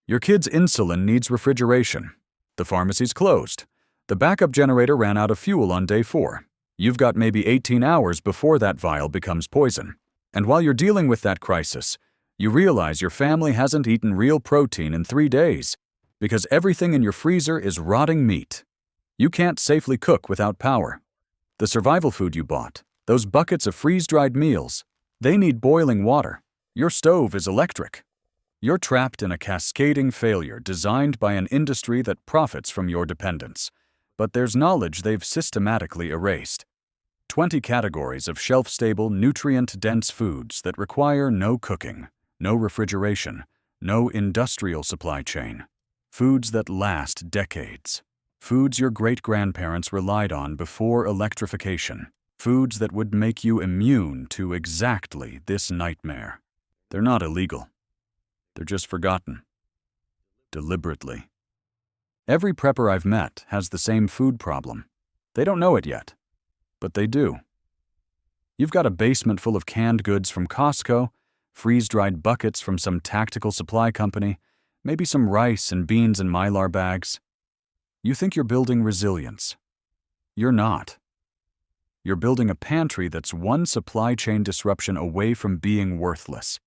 Your kid's insulin needs refrigeration. The pharmacy's closed. The backup generator ran out of fuel on day 4. You've got maybe 18 hours before that vial becomes poison. And while you're dealing with that crisis, you realize your family hasn't eaten real protein in 3 days because everything in your freezer is rotting meat. You can't safely cook without power. The survival food you bought, those buckets of freeze-dried meals, they need boiling water. Your stove is electric. You're trapped in a cascading failure designed by an industry that profits from your dependence. But there's knowledge they've systematically erased. 20 categories of shelf-stable, nutrient-dense foods that require no cooking, no refrigeration, no industrial supply chain. Foods that last decades. Foods your great-grandparents relied on before electrification. Foods that would make you immune to exactly this nightmare. They're not illegal. They're just forgotten. Deliberately. Every prepper I've met has the same food problem. They don't know it yet, but they do. You've got a basement full of canned goods from Costco, freeze-dried buckets from some tactical supply company, maybe some rice and beans in Mylar bags. You think you're building resilience. You're not. You're building a pantry that's one supply chain disruption away from being worthless.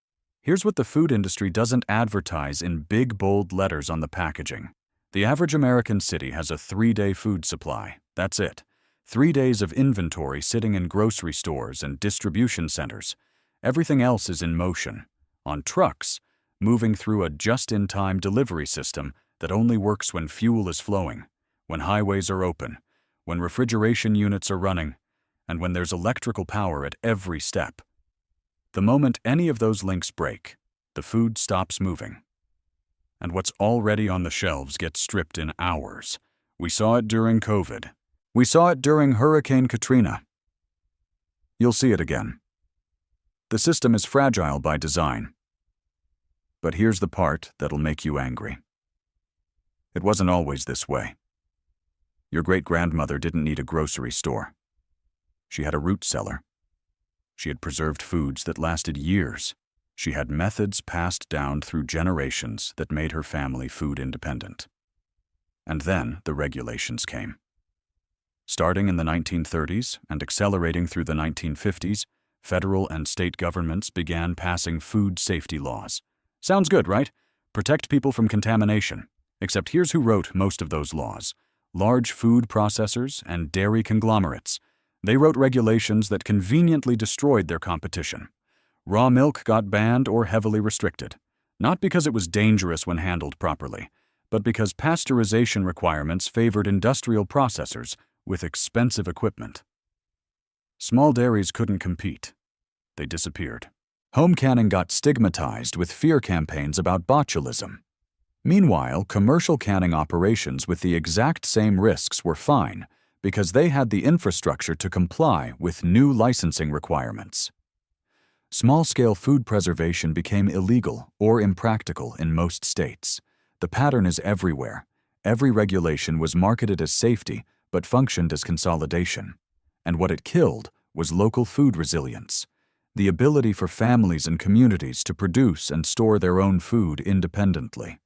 Here's what the food industry doesn't advertise in big, bold letters on the packaging. The average American city has a 3-day food supply. That's it. 3 days of inventory sitting in grocery stores and distribution centers. Everything else is in motion, on trucks, moving through a just-in-time delivery system that only works when fuel is flowing, when highways are open, when refrigeration units are running, and when there's electrical power at every step. The moment any of those links break, the food stops moving. And what's already on the shelves gets stripped in hours. We saw it during COVID. We saw it during Hurricane Katrina. You'll see it again. The system is fragile by design. But here's the part that'll make you angry. It wasn't always this way. Your great-grandmother didn't need a grocery store. She had a root cellar. She had preserved foods that lasted years. She had methods passed down through generations that made her family food independent. And then the regulations came. Starting in the 1930s and accelerating through the 1950s, federal and state governments began passing food safety laws. Sounds good, right? Protect people from contamination. Except here's who wrote most of those laws. Large food processors and dairy conglomerates. They wrote regulations that conveniently destroyed their competition. Raw milk got banned or heavily restricted, not because it was dangerous when handled properly, but because pasteurization requirements favored industrial processors with expensive equipment. Small dairies couldn't compete. They disappeared. Home canning got stigmatized with fear campaigns about botulism. Meanwhile, commercial canning operations with the exact same risks were fine because they had the infrastructure to comply with new licensing requirements. Small-scale food preservation became illegal or impractical in most states. The pattern is everywhere. Every regulation was marketed as safety but functioned as consolidation. And what it killed was local food resilience, the ability for families and communities to produce and store their own food independently.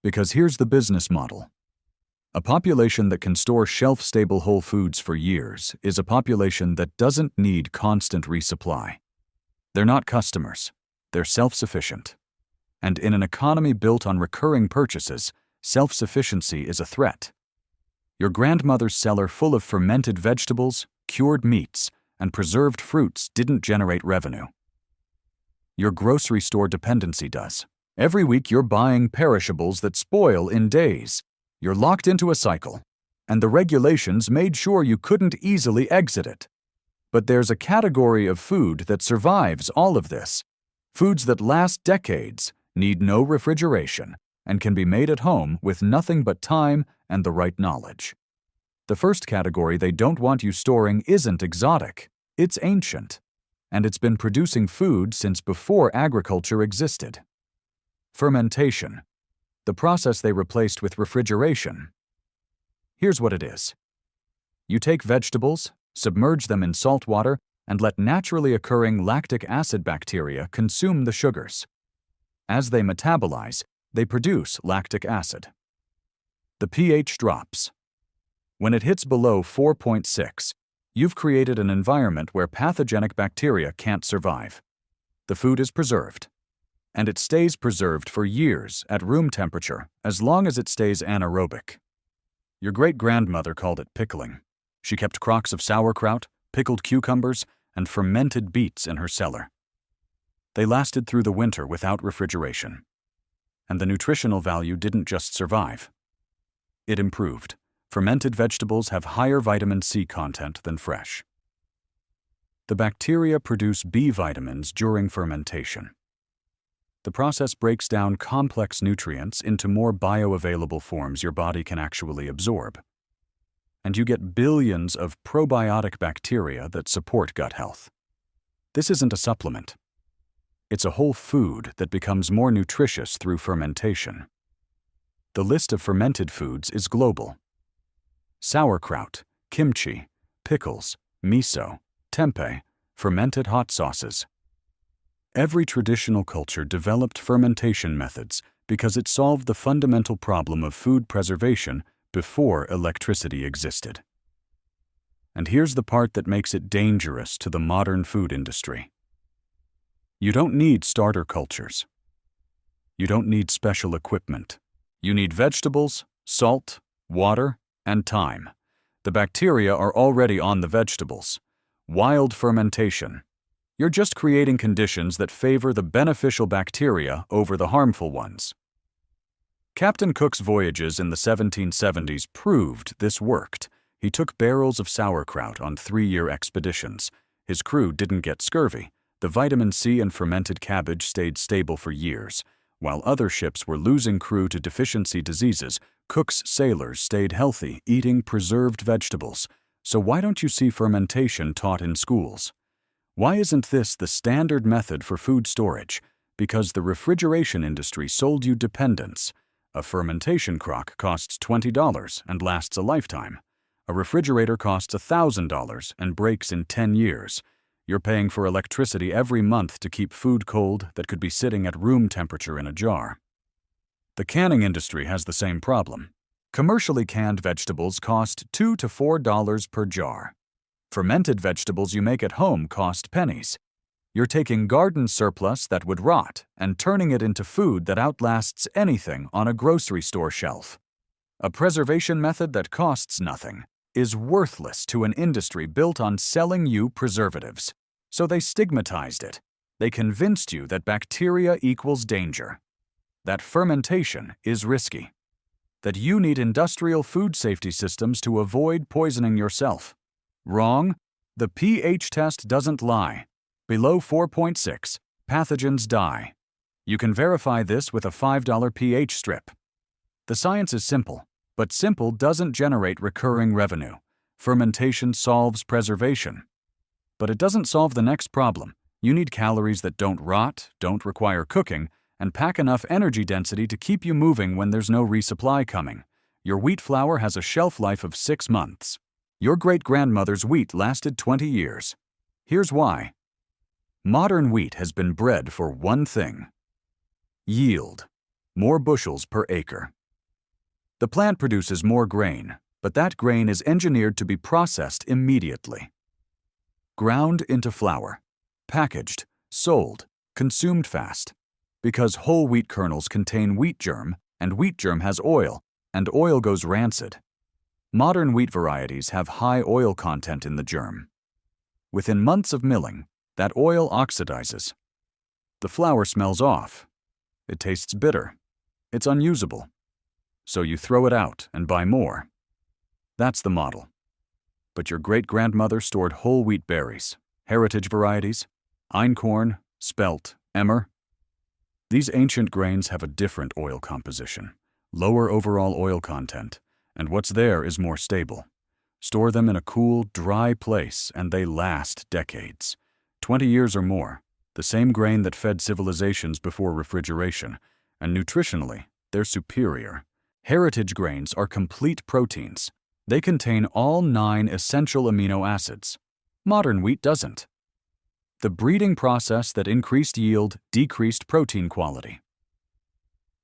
Because here's the business model. A population that can store shelf-stable whole foods for years is a population that doesn't need constant resupply. They're not customers. They're self-sufficient. And in an economy built on recurring purchases, self-sufficiency is a threat. Your grandmother's cellar full of fermented vegetables, cured meats, and preserved fruits didn't generate revenue. Your grocery store dependency does. Every week you're buying perishables that spoil in days. You're locked into a cycle, and the regulations made sure you couldn't easily exit it. But there's a category of food that survives all of this. Foods that last decades, need no refrigeration, and can be made at home with nothing but time and the right knowledge. The first category they don't want you storing isn't exotic. It's ancient, and it's been producing food since before agriculture existed. Fermentation, the process they replaced with refrigeration. Here's what it is. You take vegetables, submerge them in salt water, and let naturally occurring lactic acid bacteria consume the sugars. As they metabolize, They produce lactic acid. The pH drops. When it hits below 4.6, you've created an environment where pathogenic bacteria can't survive. The food is preserved. And it stays preserved for years at room temperature as long as it stays anaerobic. Your great-grandmother called it pickling. She kept crocks of sauerkraut, pickled cucumbers, and fermented beets in her cellar. They lasted through the winter without refrigeration. And the nutritional value didn't just survive. It improved. Fermented vegetables have higher vitamin C content than fresh. The bacteria produce B vitamins during fermentation. The process breaks down complex nutrients into more bioavailable forms your body can actually absorb. And you get billions of probiotic bacteria that support gut health. This isn't a supplement. It's a whole food that becomes more nutritious through fermentation. The list of fermented foods is global. Sauerkraut, kimchi, pickles, miso, tempeh, fermented hot sauces. Every traditional culture developed fermentation methods because it solved the fundamental problem of food preservation before electricity existed. And here's the part that makes it dangerous to the modern food industry. You don't need starter cultures. You don't need special equipment. You need vegetables, salt, water, and time. The bacteria are already on the vegetables. Wild fermentation. You're just creating conditions that favor the beneficial bacteria over the harmful ones. Captain Cook's voyages in the 1770s proved this worked. He took barrels of sauerkraut on 3-year expeditions. His crew didn't get scurvy. The vitamin C and fermented cabbage stayed stable for years. While other ships were losing crew to deficiency diseases, Cook's sailors stayed healthy, eating preserved vegetables. So why don't you see fermentation taught in schools? Why isn't this the standard method for food storage? Because the refrigeration industry sold you dependence. A fermentation crock costs $20 and lasts a lifetime. A refrigerator costs $1,000 and breaks in 10 years. You're paying for electricity every month to keep food cold that could be sitting at room temperature in a jar. The canning industry has the same problem. Commercially canned vegetables cost $2 to $4 per jar. Fermented vegetables you make at home cost pennies. You're taking garden surplus that would rot and turning it into food that outlasts anything on a grocery store shelf. A preservation method that costs nothing is worthless to an industry built on selling you preservatives. So they stigmatized it. They convinced you that bacteria equals danger, that fermentation is risky, that you need industrial food safety systems to avoid poisoning yourself. Wrong. The pH test doesn't lie. Below 4.6, pathogens die. You can verify this with a $5 pH strip. The science is simple, but simple doesn't generate recurring revenue. Fermentation solves preservation. But it doesn't solve the next problem. You need calories that don't rot, don't require cooking, and pack enough energy density to keep you moving when there's no resupply coming. Your wheat flour has a shelf life of 6 months. Your great-grandmother's wheat lasted 20 years. Here's why. Modern wheat has been bred for one thing: yield. More bushels per acre. The plant produces more grain, but that grain is engineered to be processed immediately. Ground into flour, packaged, sold, consumed fast. Because whole wheat kernels contain wheat germ, and wheat germ has oil, and oil goes rancid. Modern wheat varieties have high oil content in the germ. Within months of milling, that oil oxidizes. The flour smells off. It tastes bitter. It's unusable. So you throw it out and buy more. That's the model. But your great-grandmother stored whole wheat berries, heritage varieties, einkorn, spelt, emmer. These ancient grains have a different oil composition, lower overall oil content, and what's there is more stable. Store them in a cool, dry place and they last decades. 20 years or more, the same grain that fed civilizations before refrigeration, and nutritionally, they're superior. Heritage grains are complete proteins. They contain all 9 essential amino acids. Modern wheat doesn't. The breeding process that increased yield decreased protein quality.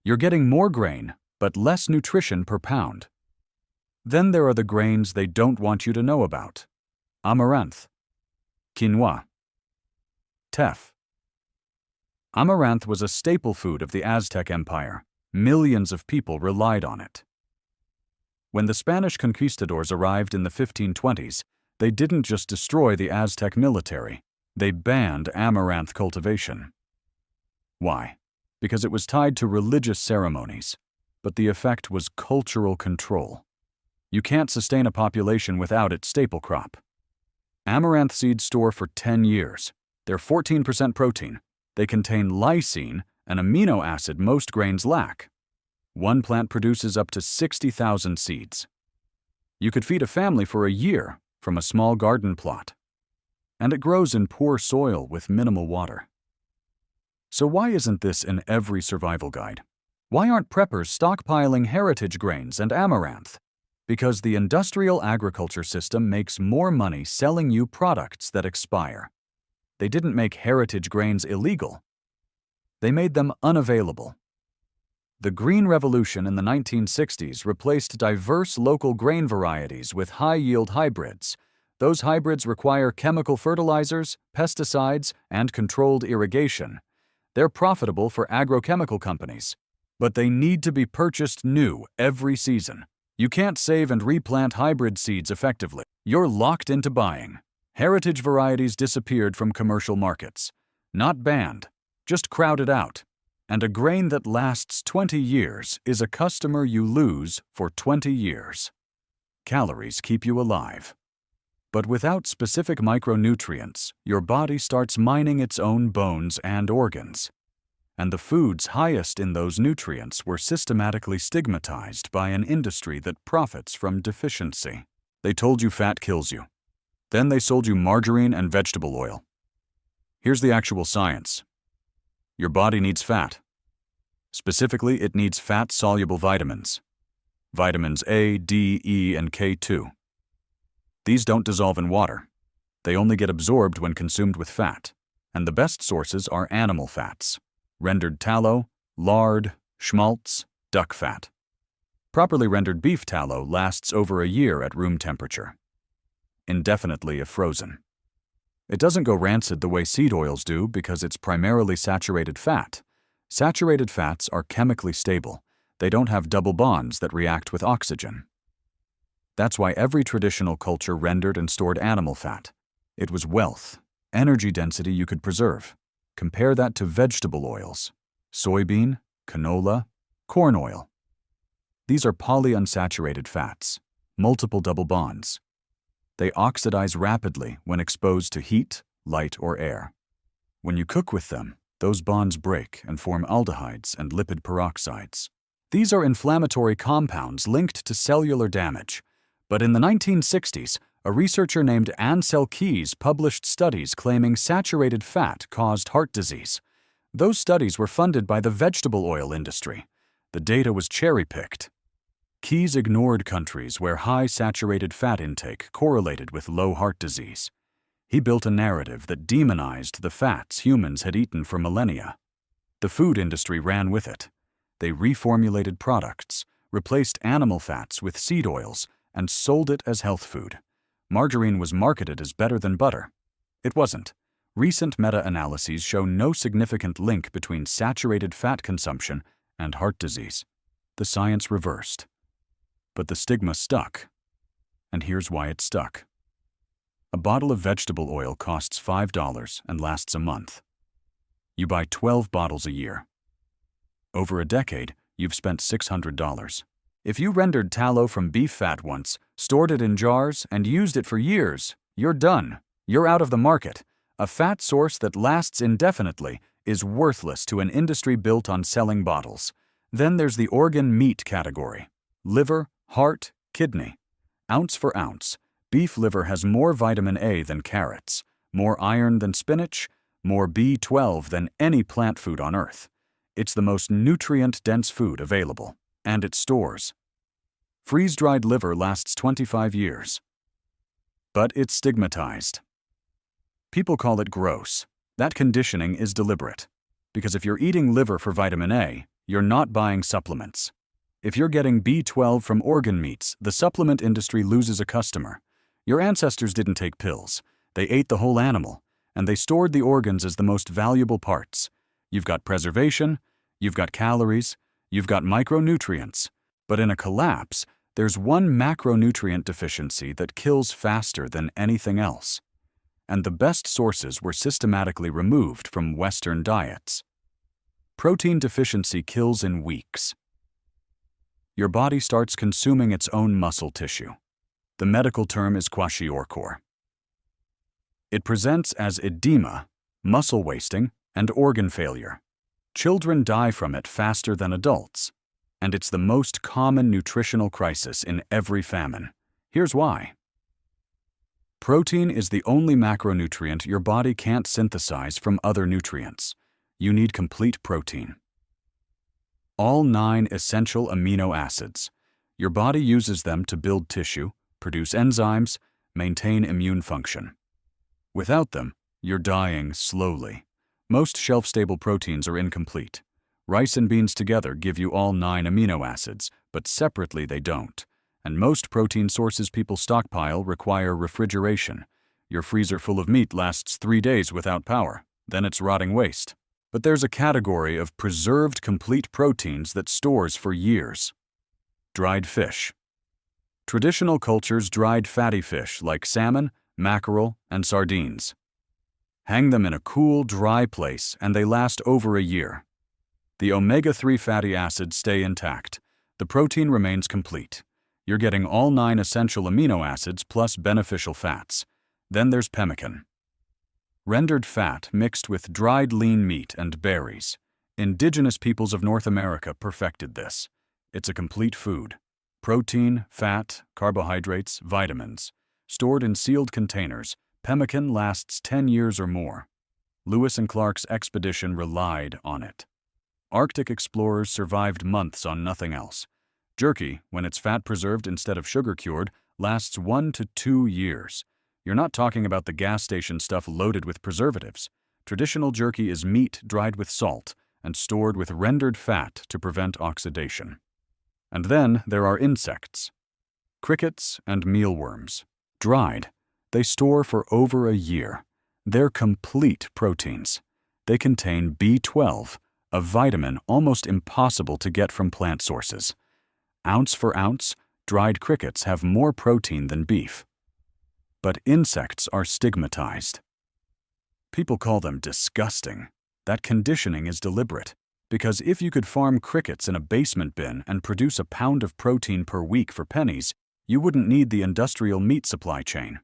You're getting more grain, but less nutrition per pound. Then there are the grains they don't want you to know about. Amaranth, quinoa, teff. Amaranth was a staple food of the Aztec Empire. Millions of people relied on it. When the Spanish conquistadors arrived in the 1520s, they didn't just destroy the Aztec military, they banned amaranth cultivation. Why? Because it was tied to religious ceremonies, but the effect was cultural control. You can't sustain a population without its staple crop. Amaranth seeds store for 10 years. They're 14% protein. They contain lysine, an amino acid most grains lack. One plant produces up to 60,000 seeds. You could feed a family for a year from a small garden plot. And it grows in poor soil with minimal water. So why isn't this in every survival guide? Why aren't preppers stockpiling heritage grains and amaranth? Because the industrial agriculture system makes more money selling you products that expire. They didn't make heritage grains illegal. They made them unavailable. The Green Revolution in the 1960s replaced diverse local grain varieties with high-yield hybrids. Those hybrids require chemical fertilizers, pesticides, and controlled irrigation. They're profitable for agrochemical companies, but they need to be purchased new every season. You can't save and replant hybrid seeds effectively. You're locked into buying. Heritage varieties disappeared from commercial markets. Not banned, just crowded out. And a grain that lasts 20 years is a customer you lose for 20 years. Calories keep you alive. But without specific micronutrients, your body starts mining its own bones and organs. And the foods highest in those nutrients were systematically stigmatized by an industry that profits from deficiency. They told you fat kills you. Then they sold you margarine and vegetable oil. Here's the actual science. Your body needs fat. Specifically, it needs fat-soluble vitamins. Vitamins A, D, E, and K2. These don't dissolve in water. They only get absorbed when consumed with fat. And the best sources are animal fats. Rendered tallow, lard, schmaltz, duck fat. Properly rendered beef tallow lasts over a year at room temperature. Indefinitely if frozen. It doesn't go rancid the way seed oils do because it's primarily saturated fat. Saturated fats are chemically stable. They don't have double bonds that react with oxygen. That's why every traditional culture rendered and stored animal fat. It was wealth, energy density you could preserve. Compare that to vegetable oils, soybean, canola, corn oil. These are polyunsaturated fats, multiple double bonds. They oxidize rapidly when exposed to heat, light, or air. When you cook with them, those bonds break and form aldehydes and lipid peroxides. These are inflammatory compounds linked to cellular damage. But in the 1960s, a researcher named Ansel Keys published studies claiming saturated fat caused heart disease. Those studies were funded by the vegetable oil industry. The data was cherry-picked. Keys ignored countries where high saturated fat intake correlated with low heart disease. He built a narrative that demonized the fats humans had eaten for millennia. The food industry ran with it. They reformulated products, replaced animal fats with seed oils, and sold it as health food. Margarine was marketed as better than butter. It wasn't. Recent meta-analyses show no significant link between saturated fat consumption and heart disease. The science reversed. But the stigma stuck. And here's why it stuck. A bottle of vegetable oil costs $5 and lasts a month. You buy 12 bottles a year. Over a decade, you've spent $600. If you rendered tallow from beef fat once, stored it in jars, and used it for years, you're done. You're out of the market. A fat source that lasts indefinitely is worthless to an industry built on selling bottles. Then there's the organ meat category. Liver, heart, kidney. Ounce for ounce, beef liver has more vitamin A than carrots, more iron than spinach, more B12 than any plant food on Earth. It's the most nutrient-dense food available, and it stores. Freeze-dried liver lasts 25 years. But it's stigmatized. People call it gross. That conditioning is deliberate. Because if you're eating liver for vitamin A, you're not buying supplements. If you're getting B12 from organ meats, the supplement industry loses a customer. Your ancestors didn't take pills. They ate the whole animal, and they stored the organs as the most valuable parts. You've got preservation, you've got calories, you've got micronutrients. But in a collapse, there's one macronutrient deficiency that kills faster than anything else. And the best sources were systematically removed from Western diets. Protein deficiency kills in weeks. Your body starts consuming its own muscle tissue. The medical term is kwashiorkor. It presents as edema, muscle wasting, and organ failure. Children die from it faster than adults, and it's the most common nutritional crisis in every famine. Here's why. Protein is the only macronutrient your body can't synthesize from other nutrients. You need complete protein. All 9 essential amino acids. Your body uses them to build tissue, produce enzymes, maintain immune function. Without them, you're dying slowly. Most shelf-stable proteins are incomplete. Rice and beans together give you all 9 amino acids, but separately they don't. And most protein sources people stockpile require refrigeration. Your freezer full of meat lasts 3 days without power. Then it's rotting waste. But there's a category of preserved complete proteins that stores for years. Dried fish. Traditional cultures dried fatty fish like salmon, mackerel, and sardines. Hang them in a cool, dry place and they last over a year. The omega-3 fatty acids stay intact. The protein remains complete. You're getting all 9 essential amino acids plus beneficial fats. Then there's pemmican. Rendered fat mixed with dried lean meat and berries. Indigenous peoples of North America perfected this. It's a complete food. Protein, fat, carbohydrates, vitamins. Stored in sealed containers, pemmican lasts 10 years or more. Lewis and Clark's expedition relied on it. Arctic explorers survived months on nothing else. Jerky, when it's fat-preserved instead of sugar-cured, lasts 1 to 2 years. You're not talking about the gas station stuff loaded with preservatives. Traditional jerky is meat dried with salt and stored with rendered fat to prevent oxidation. And then there are insects. Crickets and mealworms. Dried, they store for over a year. They're complete proteins. They contain B12, a vitamin almost impossible to get from plant sources. Ounce for ounce, dried crickets have more protein than beef. But insects are stigmatized. People call them disgusting. That conditioning is deliberate, because if you could farm crickets in a basement bin and produce a pound of protein per week for pennies, you wouldn't need the industrial meat supply chain.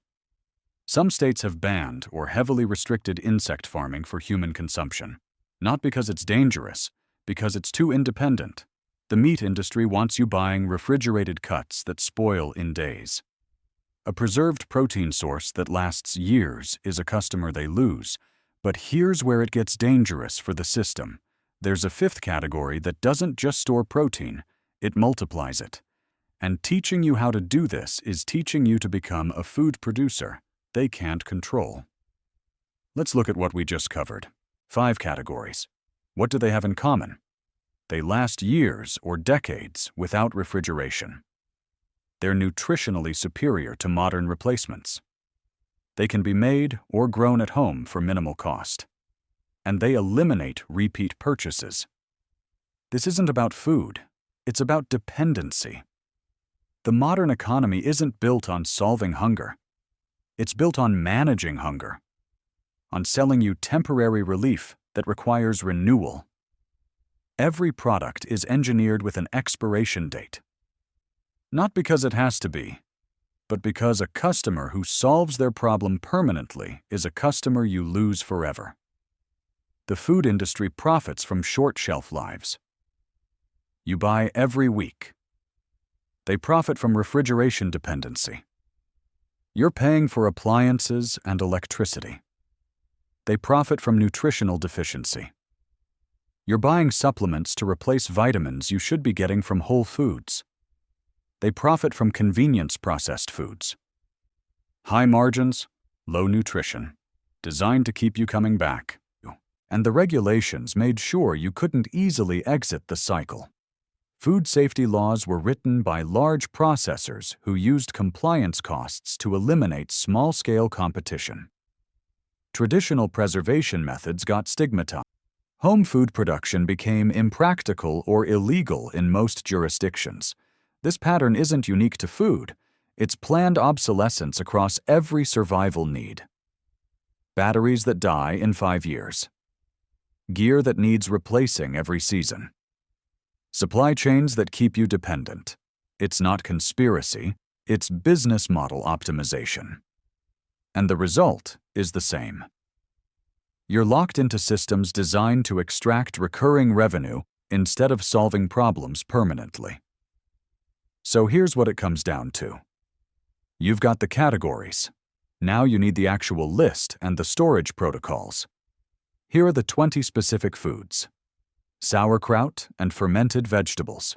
Some states have banned or heavily restricted insect farming for human consumption. Not because it's dangerous, because it's too independent. The meat industry wants you buying refrigerated cuts that spoil in days. A preserved protein source that lasts years is a customer they lose. But here's where it gets dangerous for the system. There's a 5th category that doesn't just store protein, it multiplies it. And teaching you how to do this is teaching you to become a food producer they can't control. Let's look at what we just covered. 5 categories. What do they have in common? They last years or decades without refrigeration. They're nutritionally superior to modern replacements. They can be made or grown at home for minimal cost. And they eliminate repeat purchases. This isn't about food, it's about dependency. The modern economy isn't built on solving hunger. It's built on managing hunger, on selling you temporary relief that requires renewal. Every product is engineered with an expiration date. Not because it has to be, but because a customer who solves their problem permanently is a customer you lose forever. The food industry profits from short shelf lives. You buy every week. They profit from refrigeration dependency. You're paying for appliances and electricity. They profit from nutritional deficiency. You're buying supplements to replace vitamins you should be getting from whole foods. They profit from convenience processed foods. High margins, low nutrition, designed to keep you coming back. and the regulations made sure you couldn't easily exit the cycle. Food safety laws were written by large processors who used compliance costs to eliminate small-scale competition. Traditional preservation methods got stigmatized. Home food production became impractical or illegal in most jurisdictions. This pattern isn't unique to food. It's planned obsolescence across every survival need. Batteries that die in 5 years. Gear that needs replacing every season. Supply chains that keep you dependent. It's not conspiracy, it's business model optimization. And the result is the same. You're locked into systems designed to extract recurring revenue instead of solving problems permanently. So here's what it comes down to. You've got the categories. Now you need the actual list and the storage protocols. Here are the 20 specific foods: sauerkraut and fermented vegetables,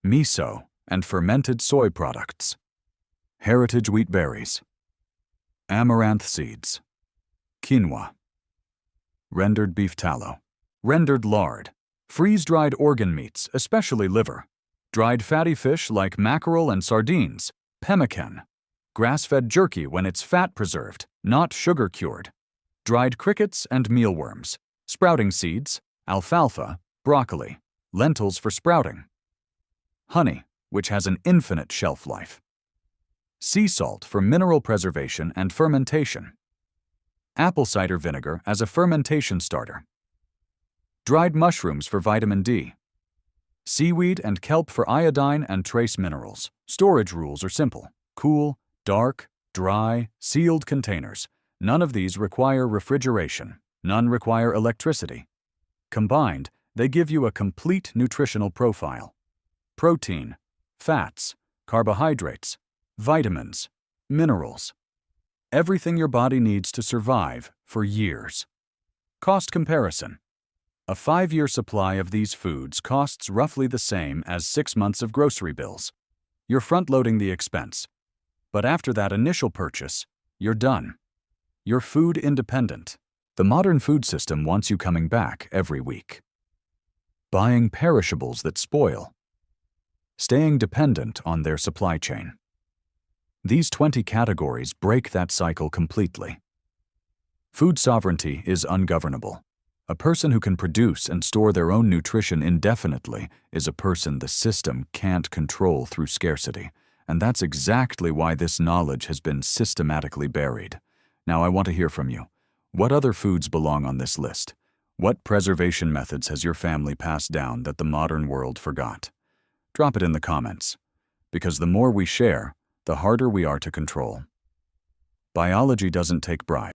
miso and fermented soy products, heritage wheat berries, amaranth seeds, quinoa, rendered beef tallow, rendered lard, freeze-dried organ meats, especially liver, dried fatty fish like mackerel and sardines, pemmican, grass-fed jerky when it's fat-preserved, not sugar-cured, dried crickets and mealworms, sprouting seeds, alfalfa, broccoli, lentils for sprouting, honey, which has an infinite shelf life, sea salt for mineral preservation and fermentation, apple cider vinegar as a fermentation starter, dried mushrooms for vitamin D, seaweed and kelp for iodine and trace minerals. Storage rules are simple: cool, dark, dry, sealed containers. None of these require refrigeration. None require electricity. Combined, they give you a complete nutritional profile: protein, fats, carbohydrates, vitamins, minerals. Everything your body needs to survive for years. Cost comparison. A 5-year supply of these foods costs roughly the same as 6 months of grocery bills. You're front-loading the expense. But after that initial purchase, you're done. You're food independent. The modern food system wants you coming back every week. Buying perishables that spoil. Staying dependent on their supply chain. These 20 categories break that cycle completely. Food sovereignty is ungovernable. A person who can produce and store their own nutrition indefinitely is a person the system can't control through scarcity, and that's exactly why this knowledge has been systematically buried. Now I want to hear from you. What other foods belong on this list? What preservation methods has your family passed down that the modern world forgot? Drop it in the comments, because the more we share, the harder we are to control. Biology doesn't take bribes.